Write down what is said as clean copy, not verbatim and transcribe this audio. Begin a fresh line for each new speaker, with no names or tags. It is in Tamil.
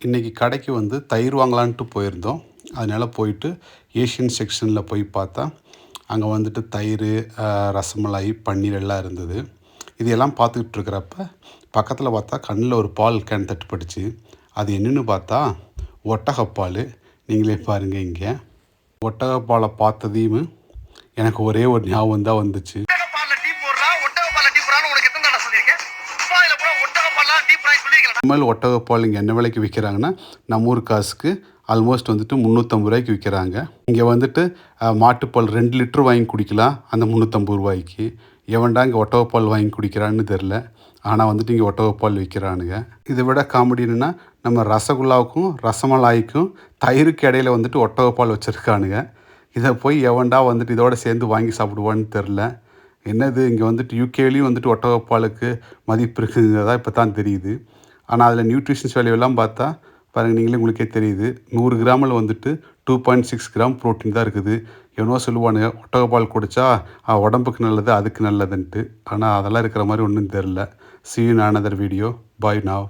இன்றைக்கி கடைக்கு வந்து தயிர் வாங்கலான்ட்டு போயிருந்தோம். அதனால் போயிட்டு ஏஷியன் செக்ஷனில் போய் பார்த்தா, அங்கே வந்துட்டு தயிர், ரசமலாய், பன்னீர் எல்லாம் இருந்தது. இது எல்லாம் பார்த்துக்கிட்டு இருக்கிறப்ப, பக்கத்தில் பார்த்தா கண்ணில் ஒரு பால் கேன் தட்டுப்பட்டுச்சு. அது என்னென்னு பார்த்தா ஒட்டகப்பால். நீங்களே பாருங்கள் இங்கே. ஒட்டகப்பாலை பார்த்ததையும் எனக்கு ஒரே ஒரு ஞாபகம் தான் வந்துச்சு. நம்மள ஒட்டகப்பால் இங்கே என்ன விலைக்கு விற்கிறாங்கன்னா, நம்ம ஊர் காசுக்கு ஆல்மோஸ்ட் வந்துட்டு 350 ரூபாய்க்கு விற்கிறாங்க. இங்கே வந்துட்டு மாட்டுப்பால் 2 லிட்டர் வாங்கி குடிக்கலாம் அந்த 350 ரூபாய்க்கு. எவன்டா இங்கே ஒட்டகப்பால் வாங்கி குடிக்கிறான்னு தெரில. ஆனால் வந்துட்டு இங்கே ஒட்டகப்பால் விற்கிறானுங்க. இதை விட காமெடி என்னென்னா, நம்ம ரசகுல்லாவுக்கும் ரசமலாய்க்கும் தயிருக்கு இடையில வந்துட்டு ஒட்டகப்பால் வச்சுருக்கானுங்க. இதை போய் எவன்டா வந்துட்டு இதோட சேர்ந்து வாங்கி சாப்பிடுவான்னு தெரில. என்னது இங்கே வந்துட்டு யூகேலேயும் வந்துட்டு ஒட்டகப்பாலுக்கு மதிப்பு இருக்குங்கிறதா இப்போ தான் தெரியுது. ஆனால் அதில் நியூட்ரிஷன்ஸ் வேல்யூலாம் பார்த்தா பாருங்கள், நீங்களே உங்களுக்கே தெரியுது. 100 கிராமில் வந்துட்டு 2.6 கிராம் ப்ரோட்டீன் தான் இருக்குது. எவனோ சொல்லுவானுங்க ஒட்டகப்பால் குடித்தா உடம்புக்கு நல்லது, அதுக்கு நல்லதுன்ட்டு. ஆனால் அதெல்லாம் இருக்கிற மாதிரி ஒன்றும் தெரில. See you in another video. Bye now.